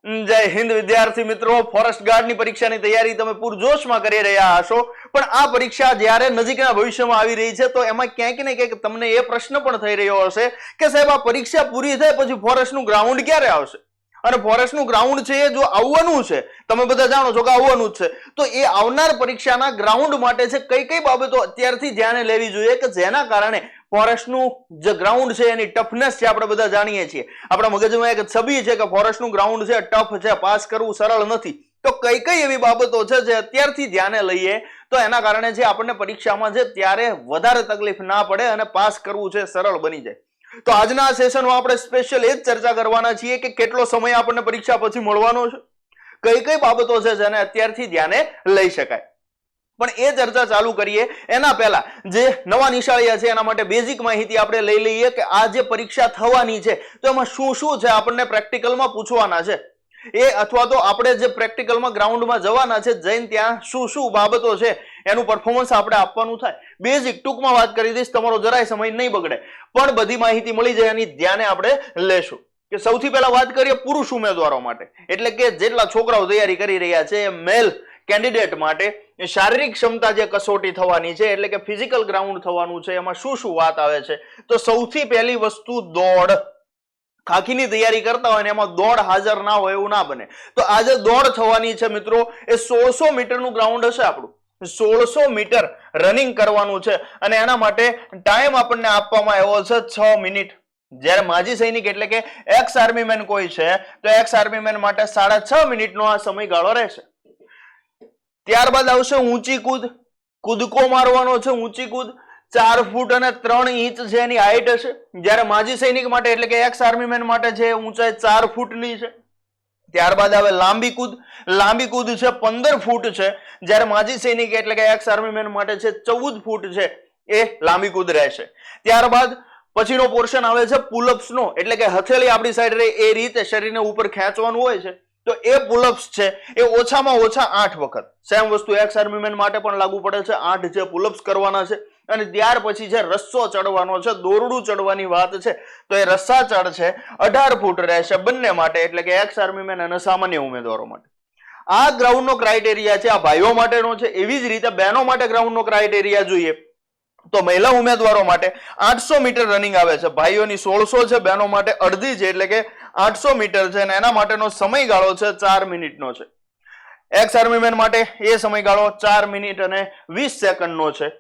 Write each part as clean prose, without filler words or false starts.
જય હિન્દ વિદ્યાર્થી મિત્રો, ફોરેસ્ટ ગાર્ડની પરીક્ષાની તૈયારી તમે પૂરજોશમાં કરી રહ્યા હશો, પણ આ પરીક્ષા જ્યારે નજીકના ભવિષ્યમાં આવી રહી છે તો એમાં ક્યાંક ને ક્યાંક તમને એ પ્રશ્ન પણ થઈ રહ્યો હશે કે સાહેબ આ પરીક્ષા પૂરી થાય પછી ફોરેસ્ટનું ગ્રાઉન્ડ ક્યારે આવશે, અને ફોરેસ્ટનું ગ્રાઉન્ડ છે એ જો આવવાનું છે, તમે બધા જાણો છો કે આવવાનું જ છે, તો એ આવનાર પરીક્ષાના ગ્રાઉન્ડ માટે છે કઈ કઈ બાબતો અત્યારથી ધ્યાને લેવી જોઈએ કે જેના કારણે ફોરેસ્ટનું જે ગ્રાઉન્ડ છે એની ટફનેસ છે આપણે બધા જાણીએ છીએ, આપણા મગજમાં એક છબી છે કે ફોરેસ્ટનું ગ્રાઉન્ડ છે ટફ છે, પાસ કરવું સરળ નથી, તો કઈ કઈ એવી બાબતો છે જે અત્યારથી ધ્યાને લઈએ તો એના કારણે જે આપણને પરીક્ષામાં છે ત્યારે વધારે તકલીફ ના પડે અને પાસ કરવું છે સરળ બની જાય. તો આજના સેશનમાં આપણે સ્પેશિયલ એ જ ચર્ચા કરવાના છીએ કે કેટલો સમય આપણને પરીક્ષા પછી મળવાનો છે, કઈ કઈ બાબતો છે જેને અત્યારથી ધ્યાને લઈ શકાય. પણ એ ચર્ચા ચાલુ કરીએ એના પહેલા જે નવા નિશાળીયા છે એના માટે બેઝિક માહિતી આપણે લઈ લઈએ કે આ જે પરીક્ષા થવાની છે તો એમાં શું શું છે આપણને પ્રેક્ટિકલમાં પૂછવાના છે, એ અથવા તો આપણે જે પ્રેક્ટિકલમાં ગ્રાઉન્ડમાં જવાના છે જઈને ત્યાં શું શું બાબતો છે એનું પરફોર્મન્સ આપણે આપવાનું થાય. બેઝિક ટૂંકમાં વાત કરી દઈશ, તમારો જરાય સમય નહીં બગડે પણ બધી માહિતી મળી જાય એની ધ્યાને આપણે લેશું. કે સૌથી પહેલા વાત કરીએ પુરુષ ઉમેદવારો માટે, એટલે કે જેટલા છોકરાઓ તૈયારી કરી રહ્યા છે મેલ કેન્ડિડેટ માટે શારીરિક ક્ષમતા જે કસોટી થવાની છે એટલે કે ફિઝિકલ ગ્રાઉન્ડ થવાનું છે, એમાં શું શું વાત આવે છે. તો સૌથી પહેલી વસ્તુ દોડ. ખાખીની તૈયારી કરતા હોય ને એમાં દોડ હાજર ના હોય એવું ના બને. તો આજે દોડ થવાની છે મિત્રો, એ 1600 મીટરનું ગ્રાઉન્ડ હશે આપણું, 1600 મીટર રનિંગ કરવાનું છે અને એના માટે ટાઈમ આપણને આપવામાં આવ્યો છે 6 મિનિટ. જ્યારે માજી સૈનિક એટલે કે એક્સ આર્મી મેન કોઈ છે તો એક્સ આર્મી મેન માટે 6.5 મિનિટનો આ સમયગાળો રહેશે. ત્યારબાદ આવશે ઊંચી કૂદ, કૂદકો મારવાનો છે ઊંચી કૂદ, 4 ફૂટ અને 3 ઇંચ છે એની હાઈટ હશે. જ્યારે માજી સૈનિક માટે એટલે કે એક્સ આર્મી મેન માટે છે ઊંચાઈ 4 ફૂટની છે. ત્યારબાદ આવે લાંબી કૂદ, લાંબી કૂદ છે 15 ફૂટ છે, જ્યારે માજી સૈનિક એટલે કે એક્સ આર્મી મેન માટે છે 14 ફૂટ છે એ લાંબી કૂદ રહેશે. ત્યારબાદ પછીનો પોર્શન આવે છે પુલઅપ્સ નો, એટલે કે હથેળી આપણી સાઈડ રહે એ રીતે શરીરને ઉપર ખેંચવાનું હોય છે, તો એ પુલઅપ્સ છે એ ઓછામાં ઓછા 8 વખત. સેમ વસ્તુ એક્સ આર્મી મેન માટે પણ લાગુ પડે છે, 8 જે પુલઅપ્સ કરવાના છે. અને ત્યાર પછી છે રસ્સો ચડવાનો છે, દોરડું ચડવાની વાત છે તો એ રસ્સા ચડ છે 18 ફૂટ રહેશે બંને માટે, એટલે કે એક્સ આર્મી મેન અને સામાન્ય ઉમેદવારો માટે. આ ગ્રાઉન્ડનો ક્રાઇટેરિયા છે, આ ભાઈઓ માટેનો છે. એવી જ રીતે બહેનો માટે ગ્રાઉન્ડનો ક્રાઇટેરિયા જોઈએ તો મહિલા ઉમેદવારો માટે 800 મીટર રનિંગ આવે છે, ભાઈઓની 1600 છે, બહેનો માટે અડધી છે એટલે કે 800 મીટર છે અને એના માટેનો સમયગાળો છે 4 મિનિટનો છે. એક્સ આર્મી મેન માટે એ સમયગાળો 4 મિનિટ અને 20 સેકન્ડનો છે.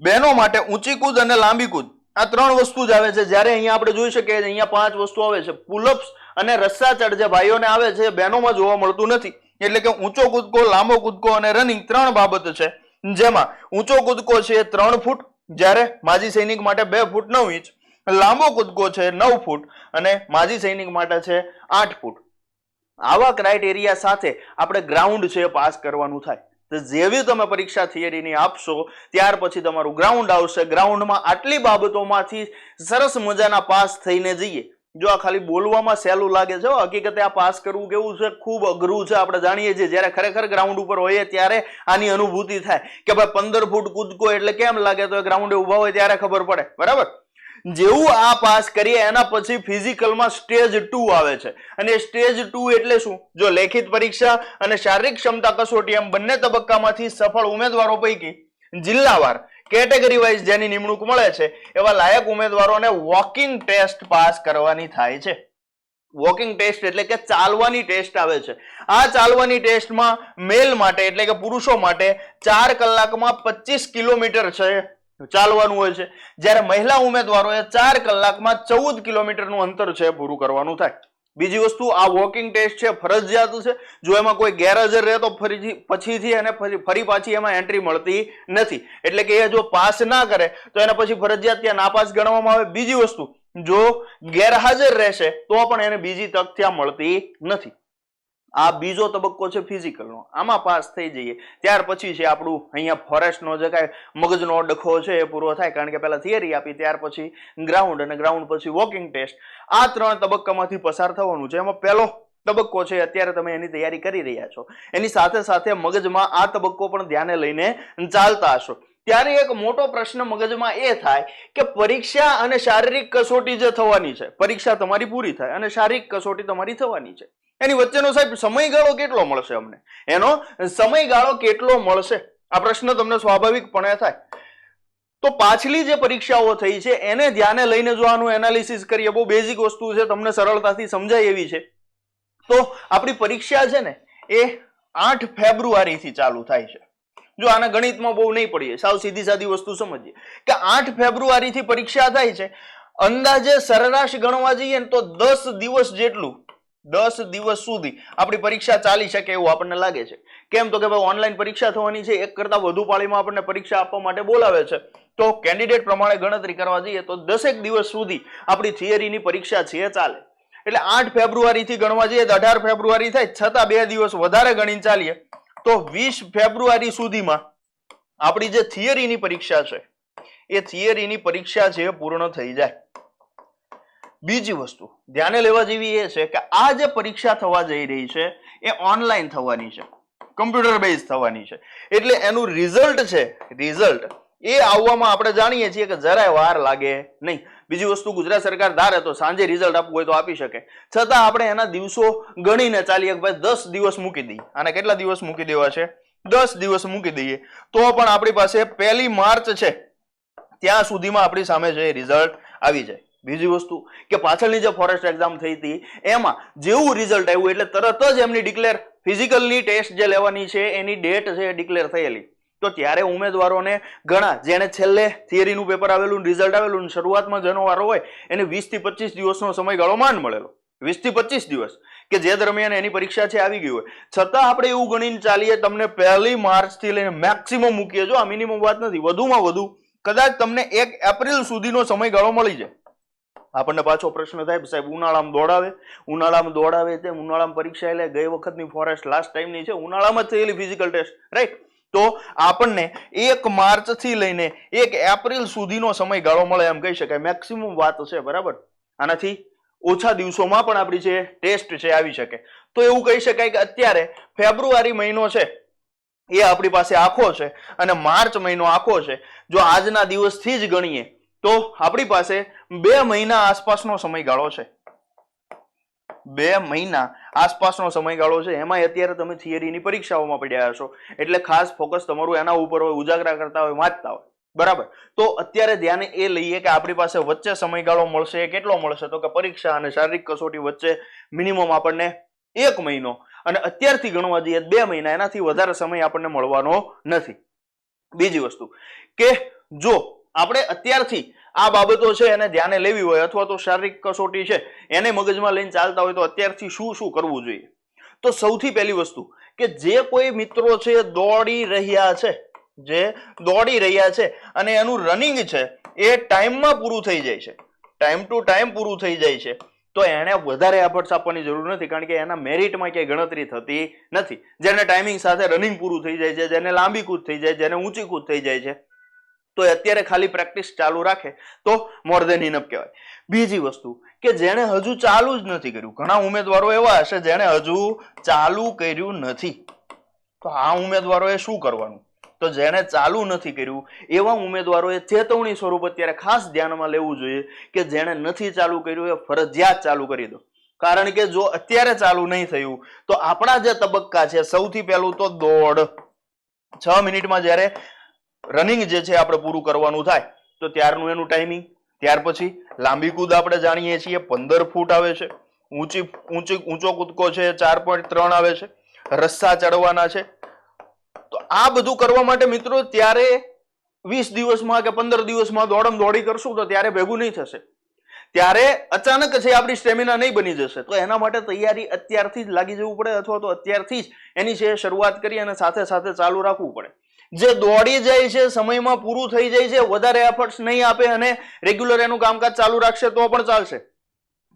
બહેનો માટે ઊંચી કૂદ અને લાંબી કૂદ આ 3 વસ્તુ જ આવે છે. જ્યારે અહીંયા આપણે જોઈ શકીએ અહીંયા 5 વસ્તુ આવે છે, પુલઅપ્સ અને રસ્સા ચડ જે ભાઈઓને આવે છે બહેનોમાં જોવા મળતું નથી, એટલે કે ઊંચો કૂદકો, લાંબો કૂદકો અને રનિંગ 3 બાબત છે. જેમાં ઊંચો કૂદકો છે 3 ફૂટ, જ્યારે માજી સૈનિક માટે 2 ફૂટ 9 ઇંચ, લાંબો કૂદકો છે 9 ફૂટ અને માજી સૈનિક માટે છે 8 ફૂટ. આવા ક્રાઇટેરિયા સાથે આપણે ગ્રાઉન્ડ છે પાસ કરવાનું થાય. તો જેવી તમે પરીક્ષા થિયરીની આપશો ત્યાર પછી તમારું ગ્રાઉન્ડ આવશે. ગ્રાઉન્ડમાં આટલી બાબતોમાંથી સરસ મજાના પાસ થઈને જઈએ. જો આ ખાલી બોલવામાં સહેલું લાગે છે, હકીકતે આ પાસ કરવું કેવું છે, ખૂબ અઘરું છે. આપણે જાણીએ છીએ જ્યારે ખરેખર ગ્રાઉન્ડ ઉપર હોઈએ ત્યારે આની અનુભૂતિ થાય કે ભાઈ 15 ફૂટ કૂદકો એટલે કેમ લાગે, તો ગ્રાઉન્ડે ઉભા હોય ત્યારે ખબર પડે, બરાબર. જેવું આ પાસ કરીએ એના પછી ફિઝિકલમાં સ્ટેજ 2 આવે છે, અને સ્ટેજ 2 એટલે શું? જો લેખિત પરીક્ષા અને શારીરિક ક્ષમતા કસોટી એમ બંને તબક્કામાંથી સફળ ઉમેદવારો પૈકી જિલ્લાવાર કેટેગરી વાઇઝ જેની નિમણૂક મળે છે એવા લાયક ઉમેદવારોને વોકિંગ ટેસ્ટ પાસ કરવાની થાય છે. વોકિંગ ટેસ્ટ એટલે કે ચાલવાની ટેસ્ટ આવે છે. આ ચાલવાની ટેસ્ટમાં મેલ માટે એટલે કે પુરુષો માટે 4 કલાકમાં 25 કિલોમીટર છે ચાલવાનું હોય છે, જ્યારે મહિલા ઉમેદવારોએ 4 કલાકમાં 14 કિલોમીટરનું અંતર છે પૂરું કરવાનું થાય. બીજી વસ્તુ, આ વોકિંગ ટેસ્ટ છે ફરજિયાત છે. જો એમાં કોઈ ગેરહાજર રહે તો પછીથી અને ફરી પાછી એમાં એન્ટ્રી મળતી નથી, એટલે કે એ જો પાસ ના કરે તો એને પછી ફરજિયાત ત્યાં નાપાસ ગણવામાં આવે. બીજી વસ્તુ, જો ગેરહાજર રહેશે તો પણ એને બીજી તક ત્યાં મળતી નથી. આ બીજો તબક્કો છે ફિઝિકલનો. આમાં પાસ થઈ જઈએ ત્યાર પછી છે આપણું અહીંયા ફોરેસ્ટનો જે કાંઈ મગજનો ડખો છે એ પૂરો થાય, કારણ કે પહેલા થિયરી આપી, ત્યાર પછી ગ્રાઉન્ડ અને ગ્રાઉન્ડ પછી વોકિંગ ટેસ્ટ. આ 3 તબક્કામાંથી પસાર થવાનું છે. એમાં પહેલો તબક્કો છે અત્યારે તમે એની તૈયારી કરી રહ્યા છો, એની સાથે સાથે મગજમાં આ તબક્કો પણ ધ્યાને લઈને ચાલતા હશો. ત્યારે એક મોટો પ્રશ્ન મગજમાં એ થાય કે પરીક્ષા અને શારીરિક કસોટી જે થવાની છે, પરીક્ષા તમારી પૂરી થાય અને શારીરિક કસોટી તમારી થવાની છે, એની વચ્ચેનો સાહેબ સમયગાળો કેટલો મળશે અમને? એનો સમયગાળો કેટલો મળશે? આ પ્રશ્ન તમને સ્વાભાવિકપણે થાય. તો પાછલી જે પરીક્ષાઓ થઈ છે એને ધ્યાને લઈને જો આનું એનાલિસિસ કરીએ, બહુ બેઝિક વસ્તુ છે, તમને સરળતાથી સમજાય એવી છે. તો આપણી પરીક્ષા છે ને એ 8 ફેબ્રુઆરીથી ચાલુ થાય છે. જો આના ગણિતમાં બહુ નહીં પડીએ, સાવ સીધી સાદી વસ્તુ સમજીએ કે 8 ફેબ્રુઆરીથી પરીક્ષા થાય છે. અંદાજે સરેરાશ ગણવા જઈએ ને તો 10 દિવસ જેટલું, 10 દિવસ સુધી આપણી પરીક્ષા ચાલી શકે એવું આપણને લાગે છે. કેમ તો કે ભાઈ ઓનલાઈન પરીક્ષા થવાની છે, એક કરતા વધુ પાળીમાં આપણને પરીક્ષા આપવા માટે બોલાવે છે. તો કેન્ડિડેટ પ્રમાણે ગણતરી કરવા જઈએ તો 10 દિવસ સુધી આપણી થિયરીની પરીક્ષા છે ચાલે. એટલે 8 ફેબ્રુઆરીથી ગણવા જઈએ તો 18 ફેબ્રુઆરી થાય, છતાં 2 દિવસ વધારે ગણીને ચાલીએ તો 20 ફેબ્રુઆરી સુધીમાં આપણી જે થિયરીની પરીક્ષા છે એ થિયરીની પરીક્ષા છે પૂર્ણ થઈ જાય. બીજી વસ્તુ ધ્યાને લેવા જેવી એ છે કે આ જે પરીક્ષા થવા જઈ રહી છે એ ઓનલાઈન થવાની છે, કમ્પ્યુટર બેઝ થવાની છે. એટલે એનું રિઝલ્ટ છે, રિઝલ્ટ એ આવવામાં આપણે જાણીએ છીએ કે જરાય વાર લાગે નહીં. બીજી વસ્તુ ગુજરાત સરકાર ધારે તો સાંજે રિઝલ્ટ આપવું હોય તો આપી શકે, છતાં આપણે એના દિવસો ગણીને ચાલીએ કે ભાઈ 10 દિવસ મૂકી દઈએ. આને કેટલા દિવસ મૂકી દેવા છે? 10 દિવસ મૂકી દઈએ તો પણ આપણી પાસે 1 માર્ચ છે ત્યાં સુધીમાં આપણી સામે છે રિઝલ્ટ આવી જાય. બીજી વસ્તુ કે પાછળની જે ફોરેસ્ટ એક્ઝામ થઈ હતી એમાં જેવું રિઝલ્ટ આવ્યું એટલે તરત જ એમની ડિક્લેર ફિઝિકલની ટેસ્ટ જે લેવાની છે એની ડેટ છે ડિક્લેર થયેલી. તો ત્યારે ઉમેદવારોને ઘણા જેને છેલ્લે થિયરીનું પેપર આવેલું, રિઝલ્ટ આવેલું, શરૂઆતમાં જેનો વારો હોય એને 20 થી 25 દિવસનો સમયગાળો માંડ મળેલો. 20 થી 25 દિવસ કે જે દરમિયાન એની પરીક્ષા છે આવી ગઈ હોય, છતાં આપણે એવું ગણીને ચાલીએ તમને 1 માર્ચ થી લઈને મેક્સિમમ મૂકીએ, જો આ મિનિમમ વાત નથી, વધુમાં વધુ કદાચ તમને 1 એપ્રિલ સુધીનો સમયગાળો મળી જાય. આપણને પાછો પ્રશ્ન થાય સાહેબ ઉનાળામાં દોડાવે તેમ ઉનાળામાં પરીક્ષા એટલે ગઈ વખતની ફોરેસ્ટ લાસ્ટ ટાઈમની છે, ઉનાળામાં થયેલી ફિઝિકલ ટેસ્ટ, રાઈટ? તો આપણને 1 માર્ચ થી લઈને 1 એપ્રિલ સુધીનો સમયગાળો મળે એમ કહી શકાય. મેક્સિમમ વાત છે, બરાબર? આનાથી ઓછા દિવસોમાં પણ આપણી જે ટેસ્ટ છે આવી શકે. તો એવું કહી શકાય કે અત્યારે ફેબ્રુઆરી મહિનો છે એ આપણી પાસે આખો છે અને માર્ચ મહિનો આખો છે. જો આજના દિવસથી જ ગણીએ તો આપણી પાસે 2 મહિના આસપાસનો સમયગાળો છે. 2 મહિના આસપાસનો સમયગાળો છે. એમાં અત્યારે તમે થિયરીની પરીક્ષાઓમાં પડ્યા હશો એટલે ખાસ ફોકસ તમારું એના ઉપર હોય, ઉજાગરા કરતા હોય, વાંચતા હોય, બરાબર? તો અત્યારે ધ્યાને એ લઈએ કે આપણી પાસે વચ્ચે સમયગાળો મળશે, કેટલો મળશે? તો કે પરીક્ષા અને શારીરિક કસોટી વચ્ચે મિનિમમ આપણને 1 મહિનો, અને અત્યારથી ગણવા જઈએ 2 મહિના, એનાથી વધારે સમય આપણને મળવાનો નથી. બીજી વસ્તુ કે જો આપણે અત્યારથી આ બાબતો છે એને ધ્યાને લેવી હોય અથવા તો શારીરિક કસોટી છે એને મગજમાં લઈને ચાલતા હોય તો અત્યારથી શું કરવું જોઈએ? તો સૌથી પહેલી વસ્તુ કે જે કોઈ મિત્રો છે દોડી રહ્યા છે અને એનું રનિંગ છે એ ટાઈમમાં પૂરું થઈ જાય છે, ટાઈમ ટુ ટાઈમ પૂરું થઈ જાય છે, તો એને વધારે એફર્ટ્સ આપવાની જરૂર નથી, કારણ કે એના મેરિટમાં ક્યાંય ગણતરી થતી નથી. જેને ટાઈમિંગ સાથે રનિંગ પૂરું થઈ જાય છે, જેને લાંબી કૂદ થઈ જાય, જેને ઊંચી કૂદ થઈ જાય છે, તો અત્યારે ખાલી પ્રેક્ટિસ ચાલુ રાખે તો મોર ધેન ઇનફ કહેવાય. બીજી વસ્તુ કે જેને હજુ ચાલુ જ નથી કર્યું, ઘણા ઉમેદવારો એવા હશે જેને હજુ ચાલુ કર્યું નથી, તો આ ઉમેદવારોએ શું કરવાનું? તો જેને ચાલુ નથી કર્યું એવા ઉમેદવારોએ ચેતવણી સ્વરૂપ અત્યારે ખાસ ધ્યાનમાં લેવું જોઈએ કે જેને નથી ચાલુ કર્યું એ ફરજિયાત ચાલુ કરી દો. કારણ કે જો અત્યારે ચાલુ નહીં થયું તો આપણા જે તબક્કા છે, સૌથી પહેલું તો દોડ, 6 મિનિટમાં જ્યારે રનિંગ જે છે આપણે પૂરું કરવાનું થાય તો ત્યારનું એનું ટાઈમિંગ. ત્યાર પછી લાંબી કૂદ આપણે જાણીએ છીએ 15 ફૂટ આવે છે, ઊંચો કૂદકો છે 4.3 આવે છે, રસ્સા ચડવાના છે. તો આ બધું કરવા માટે મિત્રો ત્યારે 20 દિવસમાં કે 15 દિવસમાં દોડી કરશું તો ત્યારે ભેગું નહીં થશે, ત્યારે અચાનક છે આપણી સ્ટેમિના નહીં બની જશે. તો એના માટે તૈયારી અત્યારથી જ લાગી જવું પડે અથવા તો અત્યારથી જ એની છે શરૂઆત કરી અને સાથે સાથે ચાલુ રાખવું પડે. જે દોડી જાય છે, સમયમાં પૂરું થઈ જાય છે, વધારે એફર્ટ્સ નહીં આપે અને રેગ્યુલર એનું કામકાજ ચાલુ રાખશે તો પણ ચાલશે.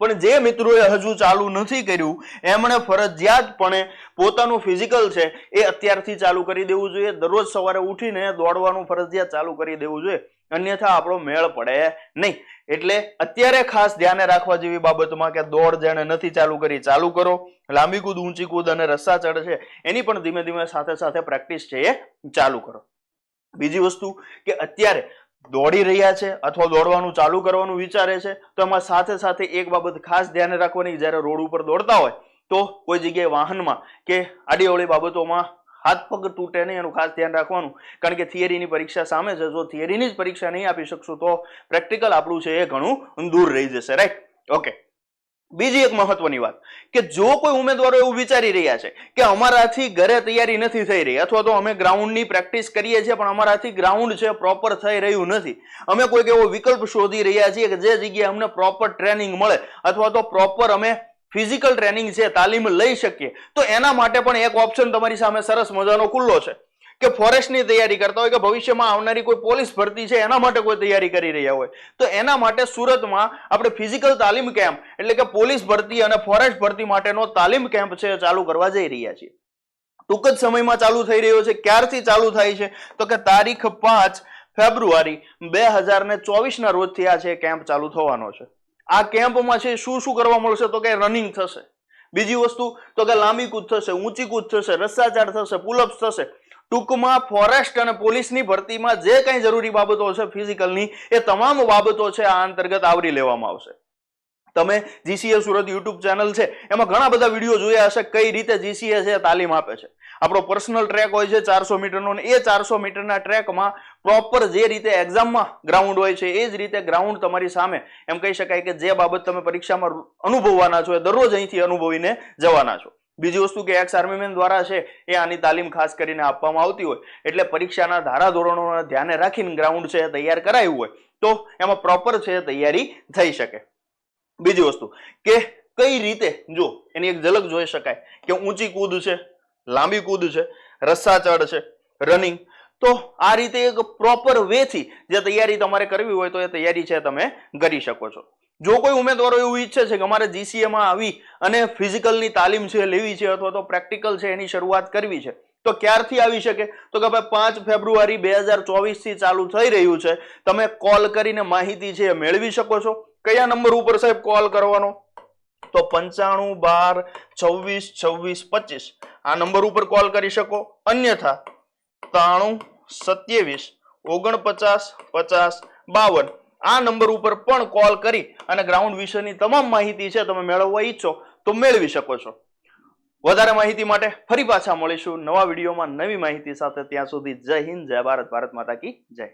પણ જે મિત્રોએ હજુ ચાલુ નથી કર્યું એમણે ફરજિયાતપણે પોતાનું ફિઝિકલ છે એ અત્યારથી ચાલુ કરી દેવું જોઈએ. દરરોજ સવારે ઉઠીને દોડવાનું ફરજિયાત ચાલુ કરી દેવું જોઈએ, અન્યથા આપણો મેળ પડે નહીં. એટલે અત્યારે ખાસ ધ્યાને રાખવા જેવી બાબતમાં કે દોડ જેને નથી ચાલુ કરી ચાલુ કરો, લાંબી કૂદ, ઊંચી કૂદ અને રસ્સા ચડ છે એની પણ ધીમે ધીમે સાથે સાથે પ્રેક્ટિસ છે એ ચાલુ કરો. બીજી વસ્તુ કે અત્યારે દોડી રહ્યા છે અથવા દોડવાનું ચાલુ કરવાનું વિચારે છે તો એમાં સાથે સાથે એક બાબત ખાસ ધ્યાને રાખવાની, જ્યારે રોડ ઉપર દોડતા હોય તો કોઈ જગ્યાએ વાહનમાં કે આડીઅવળી બાબતોમાં હાથ પગ તૂટે નહીં એનું ખાસ ધ્યાન રાખવાનું, કારણ કે થિયરીની પરીક્ષા સામે છે. જો થિયરીની જ પરીક્ષા નહીં આપી શકશું તો પ્રેક્ટિકલ આપણું છે એ ઘણું દૂર રહી જશે. Right, okay. બીજી એક મહત્વની વાત કે જો કોઈ ઉમેદવારો એવું વિચારી રહ્યા છે કે અમારાથી ઘરે તૈયારી નથી થઈ રહી, અથવા તો અમે ગ્રાઉન્ડની પ્રેક્ટિસ કરીએ છીએ પણ અમારાથી ગ્રાઉન્ડ છે પ્રોપર થઈ રહ્યું નથી, અમે કોઈક એવો વિકલ્પ શોધી રહ્યા છીએ કે જે જગ્યાએ અમને પ્રોપર ટ્રેનિંગ મળે અથવા તો પ્રોપર અમે ફિઝિકલ ટ્રેનિંગ છે તાલીમ લઈ શકીએ, તો એના માટે પણ એક ઓપ્શન તમારી સામે સરસ મજાનો ખુલ્લો છે કે ફોરેસ્ટની તૈયારી કરતા હોય કે ભવિષ્યમાં આવનારી કોઈ પોલીસ ભરતી છે એના માટે કોઈ તૈયારી કરી રહ્યા હોય, તો એના માટે સુરતમાં આપણે ફિઝિકલ તાલીમ કેમ્પ એટલે કે પોલીસ ભરતી અને ફોરેસ્ટ ભરતી માટેનો તાલીમ કેમ્પ છે ચાલુ કરવા જઈ રહ્યા છીએ. ટૂંક જ સમયમાં ચાલુ થઈ રહ્યો છે. ક્યારથી ચાલુ થાય છે તો કે તારીખ 5 ફેબ્રુઆરી 2024 ના રોજથી આ છે કેમ્પ ચાલુ થવાનો છે. આ કેમ્પમાં છે શું શું કરવા મળશે તો કે રનિંગ થશે, બીજી વસ્તુ તો કે લાંબી કૂદ થશે, ઊંચી કૂદ થશે, રસ્સાચાર થશે, પુલઅપ્સ થશે. ટૂંકમાં ફોરેસ્ટ અને પોલીસની ભરતીમાં જે કંઈ જરૂરી બાબતો છે ફિઝિકલની એ તમામ બાબતો છે આ અંતર્ગત આવરી લેવામાં આવશે. તમે જીસીએ સુરત યુટ્યુબ ચેનલ છે એમાં ઘણા બધા વિડીયો જોયા હશે કઈ રીતે જીસીએ છે તાલીમ આપે છે. આપણો પર્સનલ ટ્રેક હોય છે 400 મીટરનો, અને એ 400 મીટરના ટ્રેકમાં પ્રોપર જે રીતે એક્ઝામમાં ગ્રાઉન્ડ હોય છે એ જ રીતે ગ્રાઉન્ડ તમારી સામે, એમ કહી શકાય કે જે બાબત તમે પરીક્ષામાં અનુભવવાના છો એ દરરોજ અહીંથી અનુભવીને જવાના છો. બીજી વસ્તુ કે એક્સ આર્મીમેન દ્વારા છે એ આની તાલીમ ખાસ કરીને આપવામાં આવતી હોય, એટલે પરીક્ષાના ધારાધોરણોને ધ્યાને રાખીને ગ્રાઉન્ડ છે તૈયાર કરાયું હોય તો એમાં પ્રોપર છે તૈયારી થઈ શકે. બીજી વસ્તુ કે કઈ રીતે જો એની એક ઝલક જોઈ શકાય કે ઊંચી કૂદ છે, લાંબી કૂદ છે, રસ્સા ચડ છે, રનિંગ, તો આ રીતે એક પ્રોપર વે થી જે તૈયારી તમારે કરવી હોય તો એ તૈયારી છે તમે કરી શકો છો. જો કોઈ ઉમેદવારો એવું ઈચ્છે છે કે અમારે જીસીએ માં આવી અને ફિઝિકલની તાલીમ છે લેવી છે અથવા તો પ્રેક્ટિકલ છે એની શરૂઆત કરવી છે તો ક્યારથી આવી શકે તો કે ભાઈ 5 ફેબ્રુઆરી 2024 થી ચાલુ થઈ રહ્યું છે. તમે કોલ કરીને માહિતી છે મેળવી શકો છો. કયા નંબર ઉપર સાહેબ કોલ કરવાનો તો 95 12 26 26 25 આ નંબર ઉપર કોલ કરી શકો, અન્યથા 93 27 49 50 52 આ નંબર ઉપર પણ કોલ કરી અને ગ્રાઉન્ડ વિશેની તમામ માહિતી છે તમે મેળવવા ઈચ્છો તો મેળવી શકો છો. વધારે માહિતી માટે ફરી પાછા મળીશું નવા વિડીયોમાં નવી માહિતી સાથે. ત્યાં સુધી જય હિન્દ, જય ભારત, ભારત માતા કી જય.